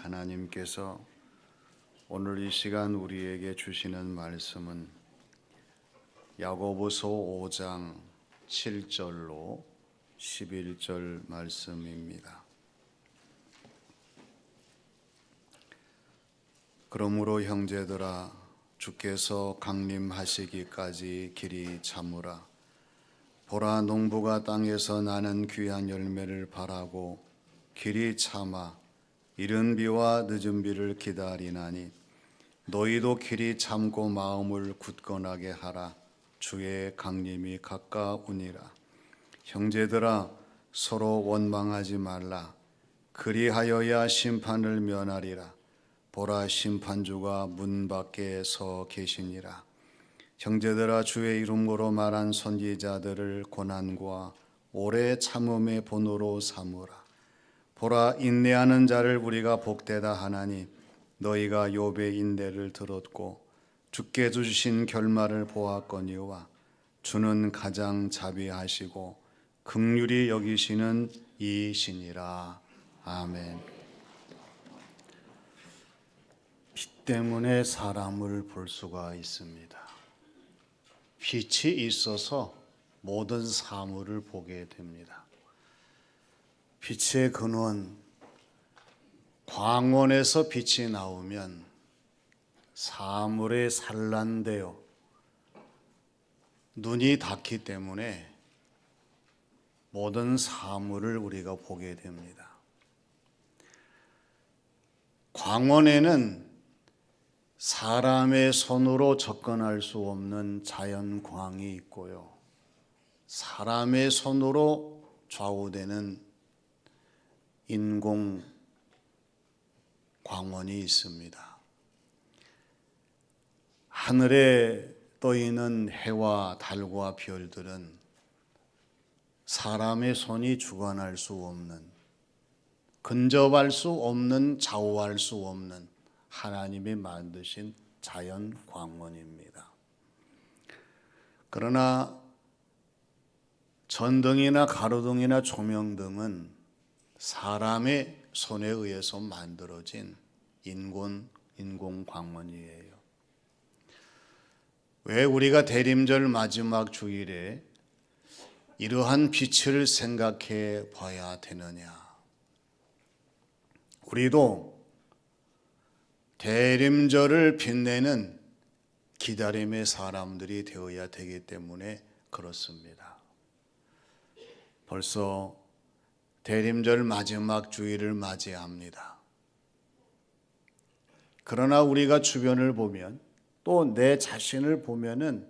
하나님께서 오늘 이 시간 우리에게 주시는 말씀은 야고보서 5장 7절로 11절 말씀입니다. 그러므로 형제들아, 주께서 강림하시기까지 길이 참으라. 보라, 농부가 땅에서 나는 귀한 열매를 바라고 길이 참아 이른 비와 늦은 비를 기다리나니 너희도 길이 참고 마음을 굳건하게 하라. 주의 강림이 가까우니라. 형제들아, 서로 원망하지 말라. 그리하여야 심판을 면하리라. 보라, 심판주가 문 밖에 서 계시니라. 형제들아, 주의 이름으로 말한 선지자들을 고난과 오래 참음의 본으로 삼으라. 보라, 인내하는 자를 우리가 복되다 하나니 너희가 욥의 인내를 들었고 주께 주신 결말을 보았거니와 주는 가장 자비하시고 긍휼히 여기시는 이이시니라. 아멘. 빛 때문에 사람을 볼 수가 있습니다. 빛이 있어서 모든 사물을 보게 됩니다. 빛의 근원, 광원에서 빛이 나오면 사물에 산란되어 눈이 닿기 때문에 모든 사물을 우리가 보게 됩니다. 광원에는 사람의 손으로 접근할 수 없는 자연광이 있고요, 사람의 손으로 좌우되는 인공 광원이 있습니다. 하늘에 떠 있는 해와 달과 별들은 사람의 손이 주관할 수 없는, 근접할 수 없는, 좌우할 수 없는 하나님이 만드신 자연 광원입니다. 그러나 전등이나 가로등이나 조명등은 사람의 손에 의해서 만들어진 인공 광원이에요. 왜 우리가 대림절 마지막 주일에 이러한 빛을 생각해 봐야 되느냐? 우리도 대림절을 빛내는 기다림의 사람들이 되어야 되기 때문에 그렇습니다. 벌써 대림절 마지막 주일을 맞이합니다. 그러나 우리가 주변을 보면, 또 내 자신을 보면은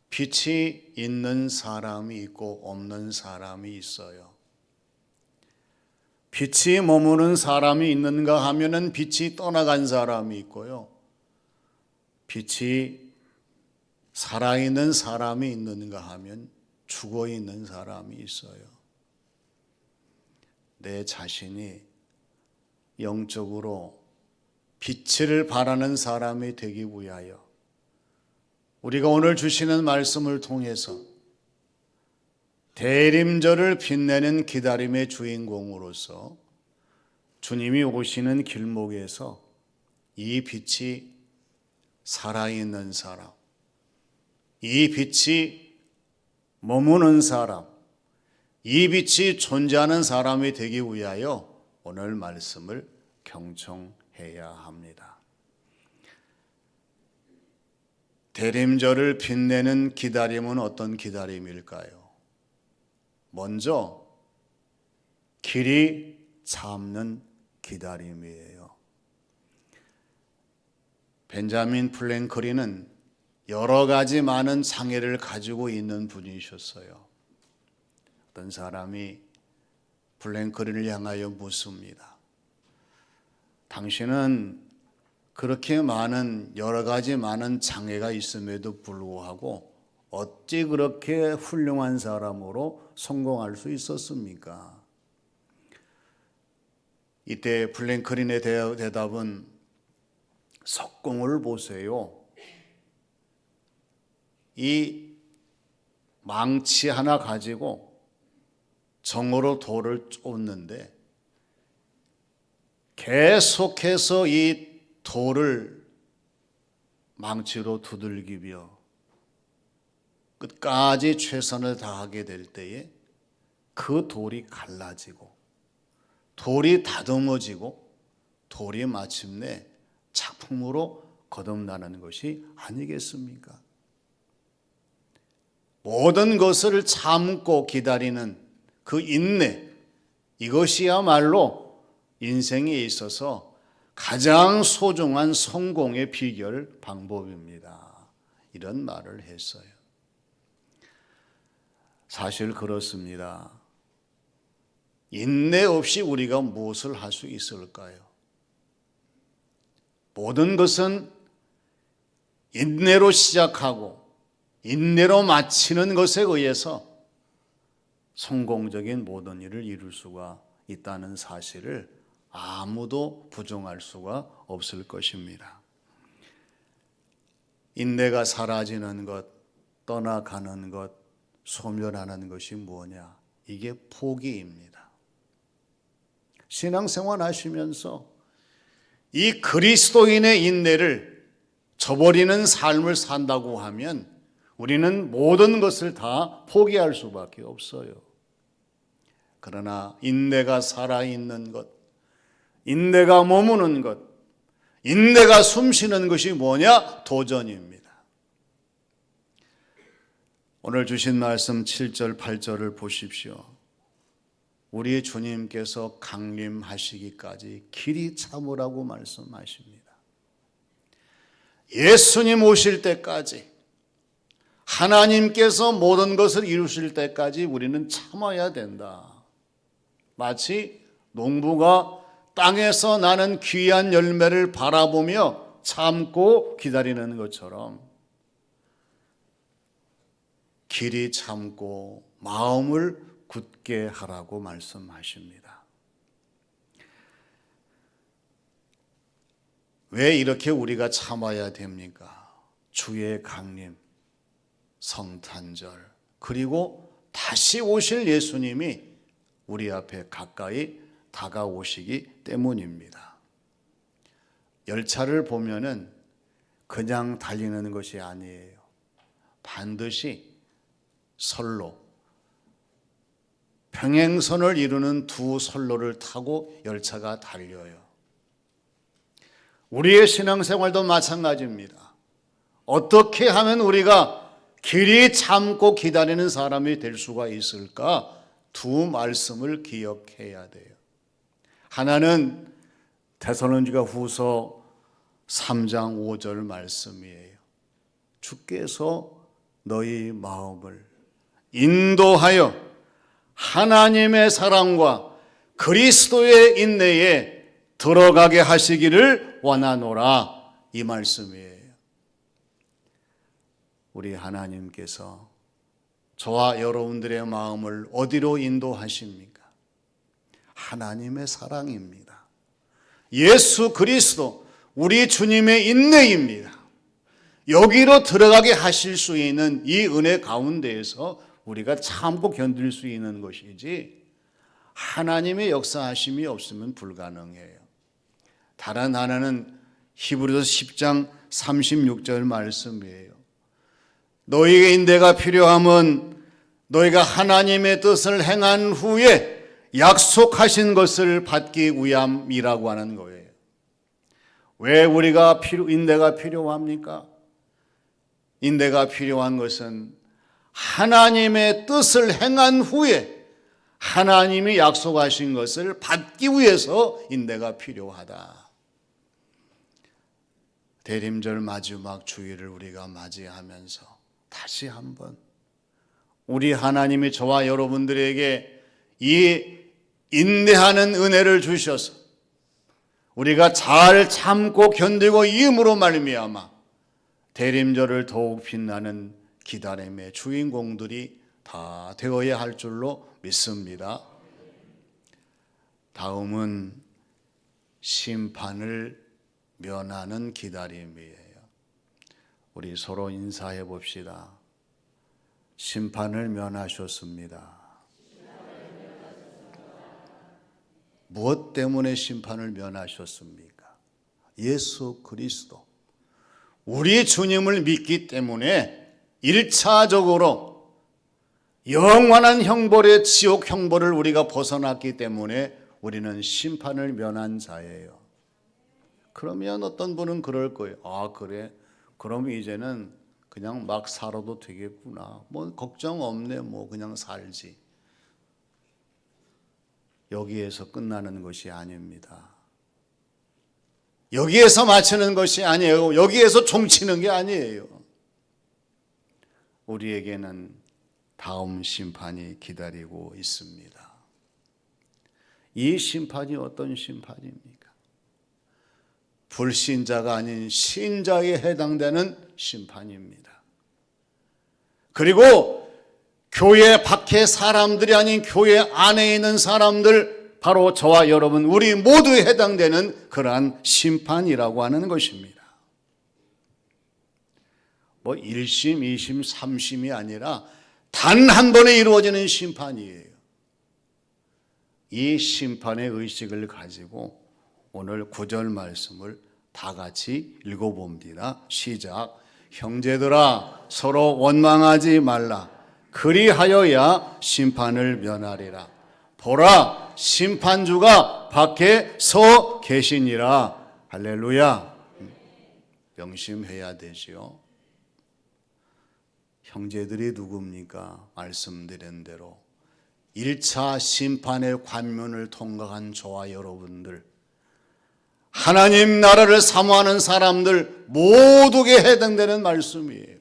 빛이 있는 사람이 있고 없는 사람이 있어요. 빛이 머무는 사람이 있는가 하면은 빛이 떠나간 사람이 있고요, 빛이 살아있는 사람이 있는가 하면 죽어 있는 사람이 있어요. 내 자신이 영적으로 빛을 발하는 사람이 되기 위하여 우리가 오늘 주시는 말씀을 통해서 대림절을 빛내는 기다림의 주인공으로서 주님이 오시는 길목에서 이 빛이 살아있는 사람, 이 빛이 머무는 사람, 이 빛이 존재하는 사람이 되기 위하여 오늘 말씀을 경청해야 합니다. 대림절을 빛내는 기다림은 어떤 기다림일까요? 먼저 길이 참는 기다림이에요. 벤자민 프랭클린은 여러 가지 많은 장애를 가지고 있는 분이셨어요. 어떤 사람이 프랭클린을 향하여 묻습니다. 당신은 그렇게 많은 여러 가지 많은 장애가 있음에도 불구하고 어찌 그렇게 훌륭한 사람으로 성공할 수 있었습니까? 이때 프랭클린의 대답은 석공을 보세요. 이 망치 하나 가지고 정으로 돌을 쫓는데 계속해서 이 돌을 망치로 두들기며 끝까지 최선을 다하게 될 때에 그 돌이 갈라지고 돌이 다듬어지고 돌이 마침내 작품으로 거듭나는 것이 아니겠습니까? 모든 것을 참고 기다리는 그 인내, 이것이야말로 인생에 있어서 가장 소중한 성공의 비결 방법입니다. 이런 말을 했어요. 사실 그렇습니다. 인내 없이 우리가 무엇을 할 수 있을까요? 모든 것은 인내로 시작하고 인내로 마치는 것에 의해서 성공적인 모든 일을 이룰 수가 있다는 사실을 아무도 부정할 수가 없을 것입니다. 인내가 사라지는 것, 떠나가는 것, 소멸하는 것이 뭐냐? 이게 포기입니다. 신앙생활 하시면서 이 그리스도인의 인내를 저버리는 삶을 산다고 하면 우리는 모든 것을 다 포기할 수밖에 없어요. 그러나 인내가 살아있는 것, 인내가 머무는 것, 인내가 숨쉬는 것이 뭐냐? 도전입니다. 오늘 주신 말씀 7절, 8절을 보십시오. 우리 주님께서 강림하시기까지 길이 참으라고 말씀하십니다. 예수님 오실 때까지, 하나님께서 모든 것을 이루실 때까지 우리는 참아야 된다. 마치 농부가 땅에서 나는 귀한 열매를 바라보며 참고 기다리는 것처럼 길이 참고 마음을 굳게 하라고 말씀하십니다. 왜 이렇게 우리가 참아야 됩니까? 주의 강림, 성탄절, 그리고 다시 오실 예수님이 우리 앞에 가까이 다가오시기 때문입니다. 열차를 보면은 그냥 달리는 것이 아니에요. 반드시 선로, 평행선을 이루는 두 선로를 타고 열차가 달려요. 우리의 신앙생활도 마찬가지입니다. 어떻게 하면 우리가 길이 참고 기다리는 사람이 될 수가 있을까? 두 말씀을 기억해야 돼요. 하나는 데살로니가 후서 3장 5절 말씀이에요. 주께서 너희 마음을 인도하여 하나님의 사랑과 그리스도의 인내에 들어가게 하시기를 원하노라, 이 말씀이에요. 우리 하나님께서 저와 여러분들의 마음을 어디로 인도하십니까? 하나님의 사랑입니다. 예수 그리스도, 우리 주님의 인내입니다. 여기로 들어가게 하실 수 있는 이 은혜 가운데에서 우리가 참고 견딜 수 있는 것이지 하나님의 역사하심이 없으면 불가능해요. 다른 하나는 히브리서 10장 36절 말씀이에요. 너희에게 인내가 필요함은 너희가 하나님의 뜻을 행한 후에 약속하신 것을 받기 위함이라고 하는 거예요. 왜 우리가 인내가 필요합니까? 인내가 필요한 것은 하나님의 뜻을 행한 후에 하나님이 약속하신 것을 받기 위해서 인내가 필요하다. 대림절 마지막 주일을 우리가 맞이하면서 다시 한번 우리 하나님이 저와 여러분들에게 이 인내하는 은혜를 주셔서 우리가 잘 참고 견디고 이음으로 말미암아 대림절을 더욱 빛나는 기다림의 주인공들이 다 되어야 할 줄로 믿습니다. 다음은 심판을 면하는 기다림이에요. 우리 서로 인사해 봅시다. 심판을 면하셨습니다. 무엇 때문에 심판을 면하셨습니까? 예수 그리스도. 우리 주님을 믿기 때문에 1차적으로 영원한 형벌의 지옥 형벌을 우리가 벗어났기 때문에 우리는 심판을 면한 자예요. 그러면 어떤 분은 그럴 거예요. 아, 그래? 그럼 이제는 그냥 막 살아도 되겠구나. 뭐 걱정 없네. 뭐 그냥 살지. 여기에서 끝나는 것이 아닙니다. 여기에서 마치는 것이 아니에요. 여기에서 종치는 게 아니에요. 우리에게는 다음 심판이 기다리고 있습니다. 이 심판이 어떤 심판입니까? 불신자가 아닌 신자에 해당되는 심판입니다. 그리고 교회 밖의 사람들이 아닌 교회 안에 있는 사람들, 바로 저와 여러분, 우리 모두에 해당되는 그러한 심판이라고 하는 것입니다. 뭐 1심, 2심, 3심이 아니라 단 한 번에 이루어지는 심판이에요. 이 심판의 의식을 가지고 오늘 9절 말씀을 다 같이 읽어봅니다. 시작. 형제들아 서로 원망하지 말라. 그리하여야 심판을 면하리라. 보라 심판주가 밖에 서 계시니라. 할렐루야. 명심해야 되지요. 형제들이 누굽니까? 말씀드린 대로 1차 심판의 관문을 통과한 저와 여러분들, 하나님 나라를 사모하는 사람들 모두에게 해당되는 말씀이에요.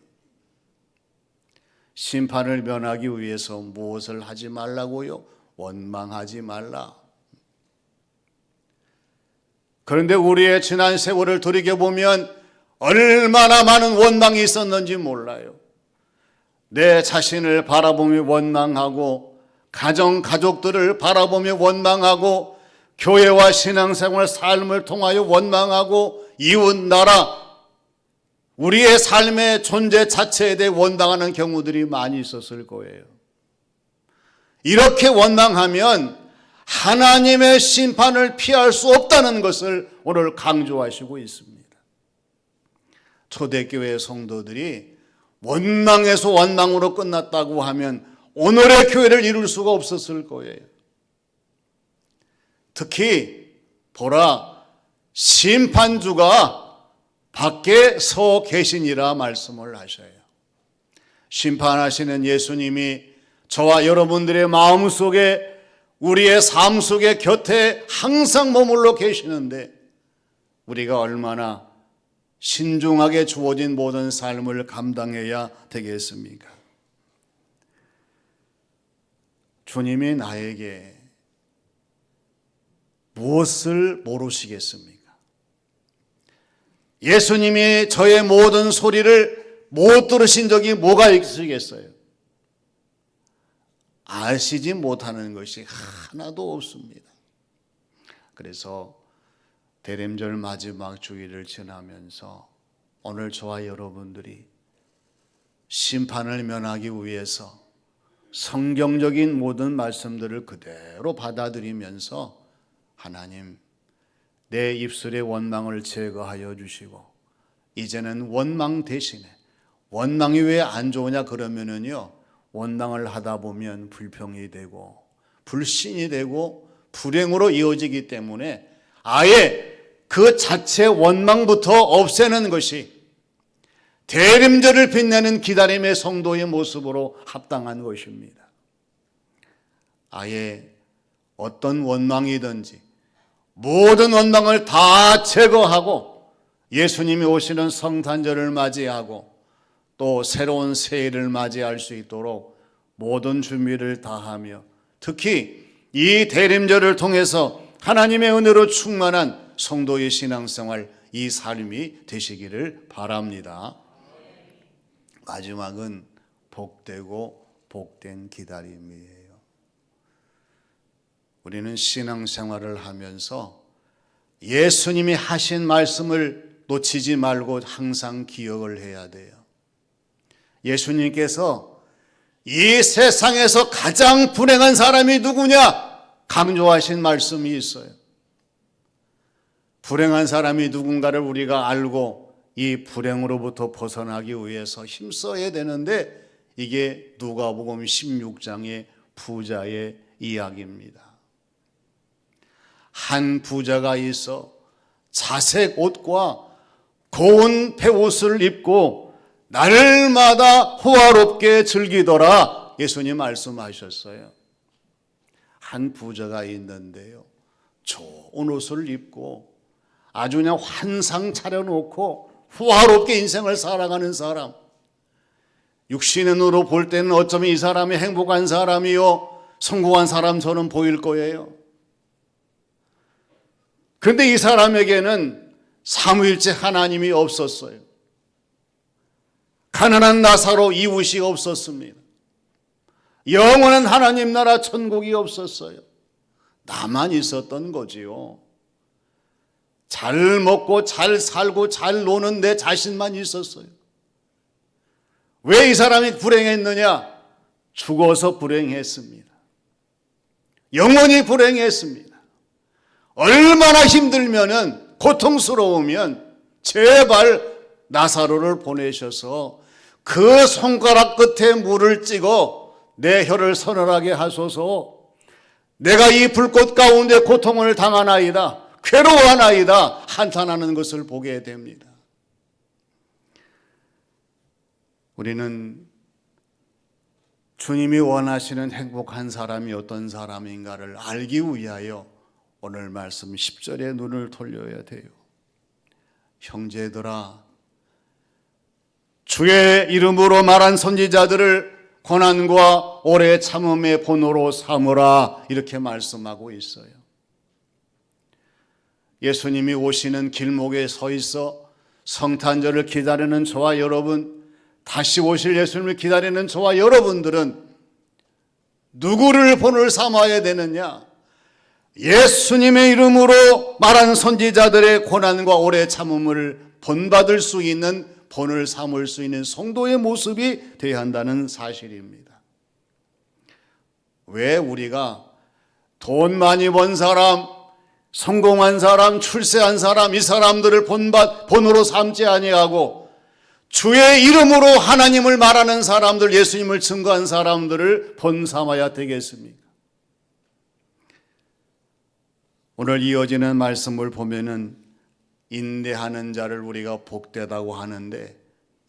심판을 면하기 위해서 무엇을 하지 말라고요? 원망하지 말라. 그런데 우리의 지난 세월을 돌이켜보면 얼마나 많은 원망이 있었는지 몰라요. 내 자신을 바라보며 원망하고, 가족들을 바라보며 원망하고, 교회와 신앙생활 삶을 통하여 원망하고, 이웃 나라, 우리의 삶의 존재 자체에 대해 원망하는 경우들이 많이 있었을 거예요. 이렇게 원망하면 하나님의 심판을 피할 수 없다는 것을 오늘 강조하시고 있습니다. 초대교회 성도들이 원망에서 원망으로 끝났다고 하면 오늘의 교회를 이룰 수가 없었을 거예요. 특히 보라 심판주가 밖에 서 계시니라 말씀을 하셔요. 심판하시는 예수님이 저와 여러분들의 마음속에, 우리의 삶 속에 곁에 항상 머물러 계시는데 우리가 얼마나 신중하게 주어진 모든 삶을 감당해야 되겠습니까? 주님이 나에게 무엇을 모르시겠습니까? 예수님이 저의 모든 소리를 못 들으신 적이 뭐가 있으시겠어요? 아시지 못하는 것이 하나도 없습니다. 그래서 대림절 마지막 주일을 지나면서 오늘 저와 여러분들이 심판을 면하기 위해서 성경적인 모든 말씀들을 그대로 받아들이면서 하나님, 내 입술의 원망을 제거하여 주시고 이제는 원망 대신에, 원망이 왜 안 좋으냐 그러면은요, 원망을 하다 보면 불평이 되고 불신이 되고 불행으로 이어지기 때문에 아예 그 자체 원망부터 없애는 것이 대림절을 빛내는 기다림의 성도의 모습으로 합당한 것입니다. 아예 어떤 원망이든지 모든 원망을 다 제거하고 예수님이 오시는 성탄절을 맞이하고 또 새로운 새해를 맞이할 수 있도록 모든 준비를 다하며, 특히 이 대림절을 통해서 하나님의 은혜로 충만한 성도의 신앙생활, 이 삶이 되시기를 바랍니다. 마지막은 복되고 복된 기다림이에요. 우리는 신앙생활을 하면서 예수님이 하신 말씀을 놓치지 말고 항상 기억을 해야 돼요. 예수님께서 이 세상에서 가장 불행한 사람이 누구냐? 강조하신 말씀이 있어요. 불행한 사람이 누군가를 우리가 알고 이 불행으로부터 벗어나기 위해서 힘써야 되는데 이게 누가복음 16장의 부자의 이야기입니다. 한 부자가 있어 자색 옷과 고운 베옷을 입고 날마다 호화롭게 즐기더라. 예수님 말씀하셨어요. 한 부자가 있는데요, 좋은 옷을 입고 아주 그냥 환상 차려놓고 호화롭게 인생을 살아가는 사람, 육신의 눈으로 볼 때는 어쩌면 이 사람이 행복한 사람이요, 성공한 사람처럼 보일 거예요. 그런데 이 사람에게는 삼위일체 하나님이 없었어요. 가난한 나사로 이웃이 없었습니다. 영원한 하나님 나라 천국이 없었어요. 나만 있었던 거지요. 잘 먹고 잘 살고 잘 노는 내 자신만 있었어요. 왜 이 사람이 불행했느냐? 죽어서 불행했습니다. 영원히 불행했습니다. 얼마나 힘들면은, 고통스러우면 제발 나사로를 보내셔서 그 손가락 끝에 물을 찍어 내 혀를 서늘하게 하소서. 내가 이 불꽃 가운데 고통을 당하나이다, 괴로워하나이다 한탄하는 것을 보게 됩니다. 우리는 주님이 원하시는 행복한 사람이 어떤 사람인가를 알기 위하여 오늘 말씀 10절에 눈을 돌려야 돼요. 형제들아, 주의 이름으로 말한 선지자들을 고난과 오래 참음의 본으로 삼으라, 이렇게 말씀하고 있어요. 예수님이 오시는 길목에 서 있어 성탄절을 기다리는 저와 여러분, 다시 오실 예수님을 기다리는 저와 여러분들은 누구를 본을 삼아야 되느냐? 예수님의 이름으로 말한 선지자들의 고난과 오래 참음을 본받을 수 있는, 본을 삼을 수 있는 성도의 모습이 되어야 한다는 사실입니다. 왜 우리가 돈 많이 번 사람, 성공한 사람, 출세한 사람, 이 사람들을 본으로 삼지 아니하고 주의 이름으로 하나님을 말하는 사람들, 예수님을 증거한 사람들을 본 삼아야 되겠습니까? 오늘 이어지는 말씀을 보면은 인내하는 자를 우리가 복되다고 하는데,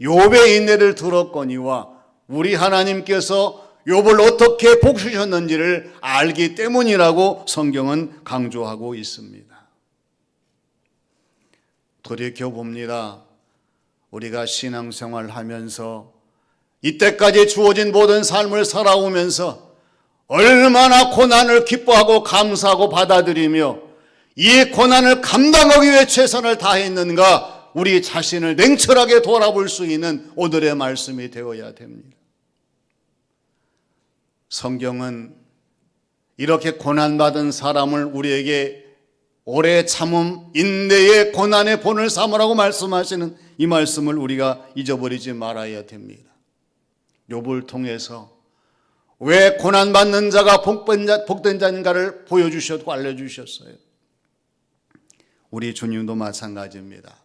욥의 인내를 들었거니와 우리 하나님께서 욥을 어떻게 복 주셨는지를 알기 때문이라고 성경은 강조하고 있습니다. 돌이켜봅니다. 우리가 신앙생활 하면서 이때까지 주어진 모든 삶을 살아오면서 얼마나 고난을 기뻐하고 감사하고 받아들이며 이 고난을 감당하기 위해 최선을 다했는가, 우리 자신을 냉철하게 돌아볼 수 있는 오늘의 말씀이 되어야 됩니다. 성경은 이렇게 고난받은 사람을 우리에게 오래 참음, 인내의 고난의 본을 삼으라고 말씀하시는 이 말씀을 우리가 잊어버리지 말아야 됩니다. 욥을 통해서 왜 고난받는 자가 복된 자인가를 보여주셨고 알려주셨어요. 우리 주님도 마찬가지입니다.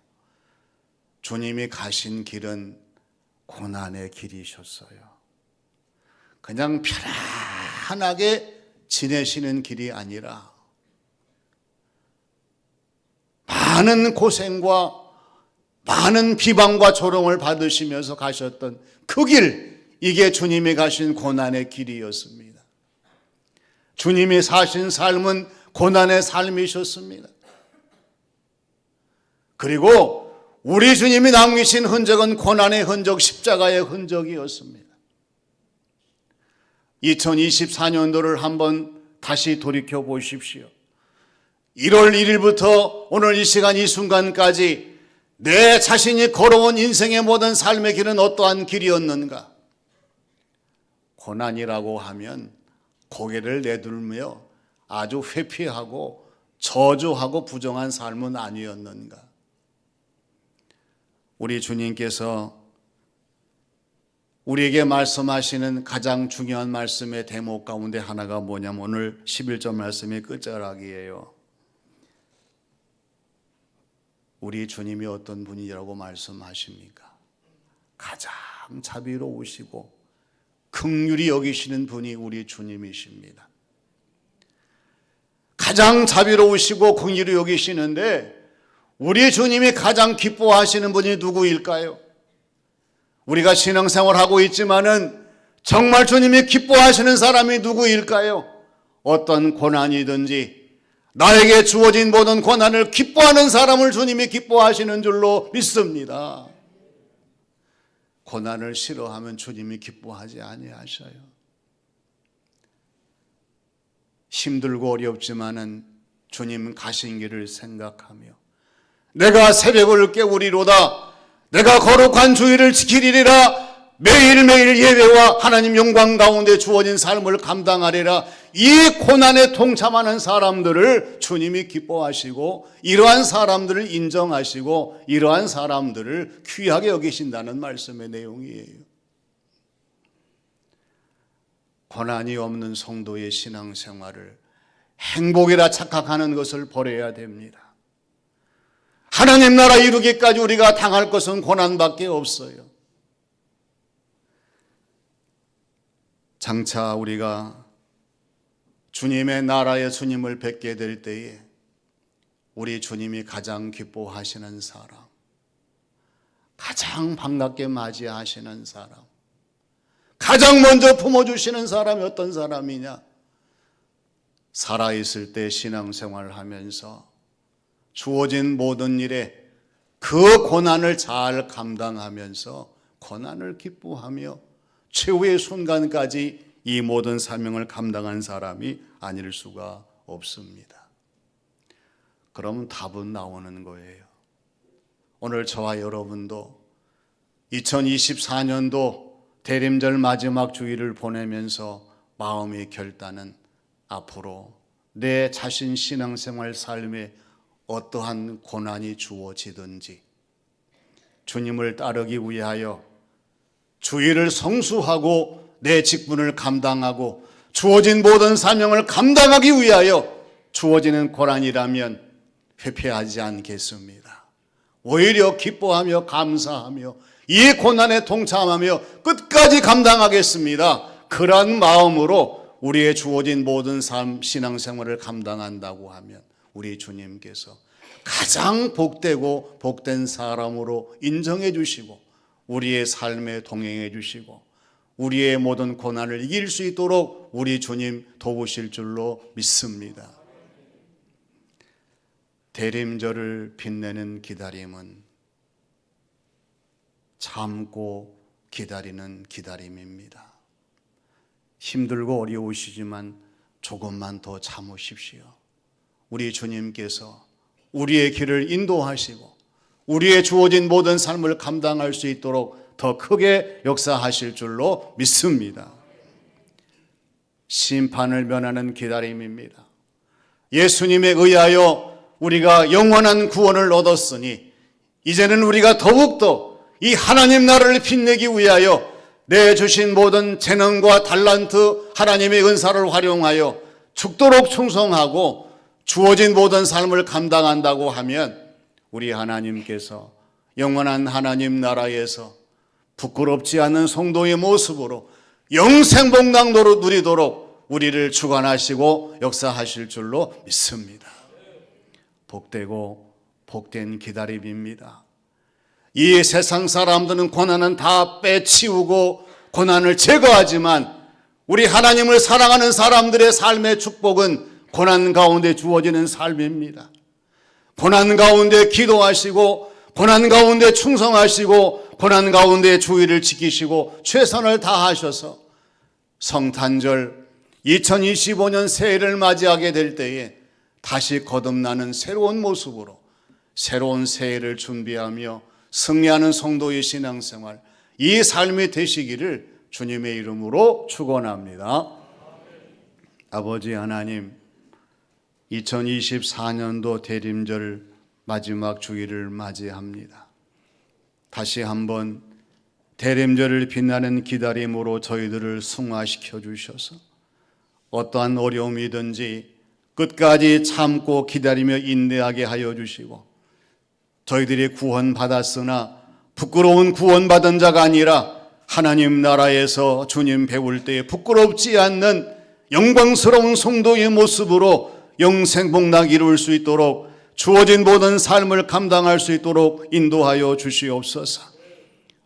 주님이 가신 길은 고난의 길이셨어요. 그냥 편안하게 지내시는 길이 아니라 많은 고생과 많은 비방과 조롱을 받으시면서 가셨던 그 길, 이게 주님이 가신 고난의 길이었습니다. 주님이 사신 삶은 고난의 삶이셨습니다. 그리고 우리 주님이 남기신 흔적은 고난의 흔적, 십자가의 흔적이었습니다. 2024년도를 한번 다시 돌이켜 보십시오. 1월 1일부터 오늘 이 시간 이 순간까지 내 자신이 걸어온 인생의 모든 삶의 길은 어떠한 길이었는가? 고난이라고 하면 고개를 내들며 아주 회피하고 저주하고 부정한 삶은 아니었는가? 우리 주님께서 우리에게 말씀하시는 가장 중요한 말씀의 대목 가운데 하나가 뭐냐면 오늘 11절 말씀의 끝자락이에요. 우리 주님이 어떤 분이라고 말씀하십니까? 가장 자비로우시고 긍휼히 여기시는 분이 우리 주님이십니다. 가장 자비로우시고 긍휼히 여기시는데 우리 주님이 가장 기뻐하시는 분이 누구일까요? 우리가 신앙생활하고 있지만은 정말 주님이 기뻐하시는 사람이 누구일까요? 어떤 고난이든지 나에게 주어진 모든 고난을 기뻐하는 사람을 주님이 기뻐하시는 줄로 믿습니다. 고난을 싫어하면 주님이 기뻐하지 아니하셔요. 힘들고 어렵지만은 주님 가신 길을 생각하며 내가 새벽을 깨우리로다, 내가 거룩한 주일을 지키리라, 매일매일 예배와 하나님 영광 가운데 주어진 삶을 감당하리라. 이 고난에 동참하는 사람들을 주님이 기뻐하시고 이러한 사람들을 인정하시고 이러한 사람들을 귀하게 여기신다는 말씀의 내용이에요. 고난이 없는 성도의 신앙생활을 행복이라 착각하는 것을 버려야 됩니다. 하나님 나라 이루기까지 우리가 당할 것은 고난밖에 없어요. 장차 우리가 주님의 나라의 주님을 뵙게 될 때에 우리 주님이 가장 기뻐하시는 사람, 가장 반갑게 맞이하시는 사람, 가장 먼저 품어주시는 사람이 어떤 사람이냐? 살아있을 때 신앙생활을 하면서 주어진 모든 일에 그 고난을 잘 감당하면서 고난을 기뻐하며 최후의 순간까지 이 모든 사명을 감당한 사람이 아닐 수가 없습니다. 그러면 답은 나오는 거예요. 오늘 저와 여러분도 2024년도 대림절 마지막 주일을 보내면서 마음의 결단은 앞으로 내 자신 신앙생활 삶에 어떠한 고난이 주어지든지 주님을 따르기 위하여 주일을 성수하고 내 직분을 감당하고 주어진 모든 사명을 감당하기 위하여 주어지는 고난이라면 회피하지 않겠습니다. 오히려 기뻐하며 감사하며 이 고난에 동참하며 끝까지 감당하겠습니다. 그런 마음으로 우리의 주어진 모든 삶, 신앙생활을 감당한다고 하면 우리 주님께서 가장 복되고 복된 사람으로 인정해 주시고 우리의 삶에 동행해 주시고 우리의 모든 고난을 이길 수 있도록 우리 주님 도우실 줄로 믿습니다. 대림절을 빛내는 기다림은 참고 기다리는 기다림입니다. 힘들고 어려우시지만 조금만 더 참으십시오. 우리 주님께서 우리의 길을 인도하시고 우리의 주어진 모든 삶을 감당할 수 있도록 더 크게 역사하실 줄로 믿습니다. 심판을 면하는 기다림입니다. 예수님에 의하여 우리가 영원한 구원을 얻었으니 이제는 우리가 더욱더 이 하나님 나라를 빛내기 위하여 내주신 모든 재능과 달란트, 하나님의 은사를 활용하여 죽도록 충성하고 주어진 모든 삶을 감당한다고 하면 우리 하나님께서 영원한 하나님 나라에서 부끄럽지 않은 성도의 모습으로 영생복락노로 누리도록 우리를 주관하시고 역사하실 줄로 믿습니다. 복되고 복된 기다림입니다. 이 세상 사람들은 고난은 다 빼치우고 고난을 제거하지만 우리 하나님을 사랑하는 사람들의 삶의 축복은 고난 가운데 주어지는 삶입니다. 고난 가운데 기도하시고 고난 가운데 충성하시고 고난 가운데 주의를 지키시고 최선을 다하셔서 성탄절 2025년 새해를 맞이하게 될 때에 다시 거듭나는 새로운 모습으로 새로운 새해를 준비하며 승리하는 성도의 신앙생활, 이 삶이 되시기를 주님의 이름으로 축원합니다. 아버지 하나님, 2024년도 대림절 마지막 주일을 맞이합니다. 다시 한번 대림절을 빛나는 기다림으로 저희들을 승화시켜 주셔서 어떠한 어려움이든지 끝까지 참고 기다리며 인내하게 하여 주시고, 저희들이 구원받았으나 부끄러운 구원받은 자가 아니라 하나님 나라에서 주님 배울 때에 부끄럽지 않는 영광스러운 성도의 모습으로 영생복락 이룰 수 있도록, 주어진 모든 삶을 감당할 수 있도록 인도하여 주시옵소서.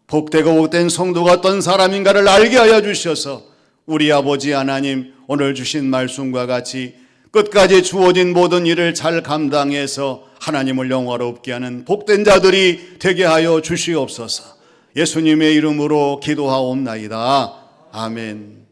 복되고 복된 성도가 어떤 사람인가를 알게 하여 주셔서 우리 아버지 하나님, 오늘 주신 말씀과 같이 끝까지 주어진 모든 일을 잘 감당해서 하나님을 영화롭게 하는 복된 자들이 되게 하여 주시옵소서. 예수님의 이름으로 기도하옵나이다. 아멘.